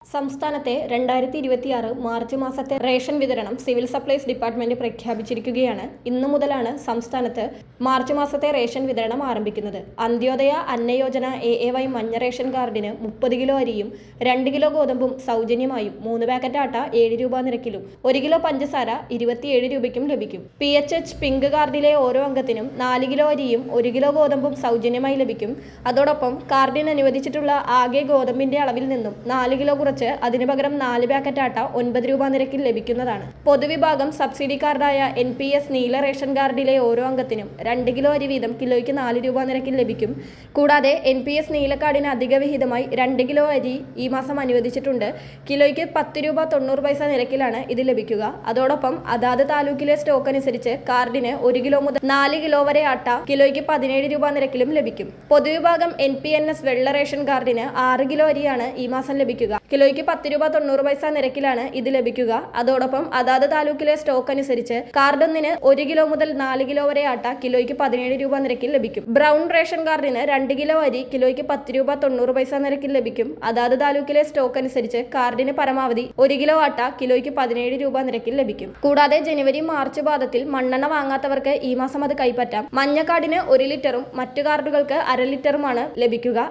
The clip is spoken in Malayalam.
സംസ്ഥാനത്തെ 2026 മാർച്ച് മാസത്തെ റേഷൻ വിതരണം സിവിൽ സപ്ലൈസ് ഡിപ്പാർട്ട്മെന്റ് പ്രഖ്യാപിച്ചിരിക്കുകയാണ്. ഇന്നു മുതലാണ് സംസ്ഥാനത്ത് മാർച്ച് മാസത്തെ റേഷൻ വിതരണം ആരംഭിക്കുന്നത്. അന്ത്യോദയ അന്നയോജന AAY മഞ്ഞ റേഷൻ കാർഡിന് 30 കിലോ അരിയും 2 കിലോ ഗോതമ്പും സൗജന്യമായും 3 പാക്കറ്റ് ആട്ട 7 രൂപ നിരക്കിലും 1 കിലോ പഞ്ചസാര 27 രൂപയ്ക്കും ലഭിക്കും. PHH പിങ്ക് കാർഡിലെ ഓരോ അംഗത്തിനും 4 കിലോ അരിയും 1 കിലോ ഗോതമ്പും സൗജന്യമായി ലഭിക്കും. അതോടൊപ്പം കാർഡിന് അനുവദിച്ചിട്ടുള്ള ആകെ ഗോതമ്പിന്റെ അളവിൽ നിന്നും 4 കിലോ കുറച്ച് അതിനു പകരം 4 പാക്കറ്റ് ആട്ട 9 രൂപ നിരക്കിൽ ലഭിക്കുന്നതാണ്. പൊതുവിഭാഗം സബ്സിഡി കാർഡായ NPS നീല റേഷൻ കാർഡിലെ ഓരോ അംഗത്തിനും 2 കിലോ അരി വീതം കിലോയ്ക്ക് 4 രൂപ നിരക്കിൽ ലഭിക്കും. കൂടാതെ NPS നീല കാർഡിന് അധിക വിഹിതമായി 2 കിലോ അരി ഈ മാസം അനുവദിച്ചിട്ടുണ്ട്. കിലോയ്ക്ക് 10 രൂപ 90 പൈസ നിരക്കിലാണ് ഇത് ലഭിക്കുക. അതോടൊപ്പം അതാത് താലൂക്കിലെ സ്റ്റോക്ക് അനുസരിച്ച് കാർഡിന് 1 കിലോ മുതൽ 4 കിലോ വരെ ആട്ട കിലോയ്ക്ക് 17 രൂപ നിരക്കിലും ലഭിക്കും. പൊതുവിഭാഗം NPNS വെള്ള റേഷൻ കാർഡിന് 6 കിലോ അരിയാണ് ഈ മാസം ലഭിക്കുക. കിലോയ്ക്ക് 10 രൂപ 90 പൈസ നിരക്കിലാണ് ഇത് ലഭിക്കുക. അതോടൊപ്പം അതാത് താലൂക്കിലെ സ്റ്റോക്ക് അനുസരിച്ച് കാർഡൊന്നിന് 1 കിലോ മുതൽ 4 കിലോ വരെ ആട്ട കിലോയ്ക്ക് 17 രൂപ നിരക്കിൽ ലഭിക്കും. ബ്രൗൺ റേഷൻ കാർഡിന് 2 കിലോ അരി കിലോയ്ക്ക് 10 രൂപ 90 പൈസ നിരക്കിൽ ലഭിക്കും. അതാത് താലൂക്കിലെ സ്റ്റോക്ക് അനുസരിച്ച് കാർഡിന് പരമാവധി 1 കിലോ ആട്ട കിലോയ്ക്ക് 17 രൂപ നിരക്കിൽ ലഭിക്കും. കൂടാതെ ജനുവരി മാർച്ച് പാദത്തിൽ മണ്ണെണ്ണ വാങ്ങാത്തവർക്ക് ഈ മാസം അത് കൈപ്പറ്റാം. മഞ്ഞ കാർഡിന് 1 ലിറ്ററും മറ്റു കാർഡുകൾക്ക് 1/2 ലിറ്ററുമാണ് ലഭിക്കുക.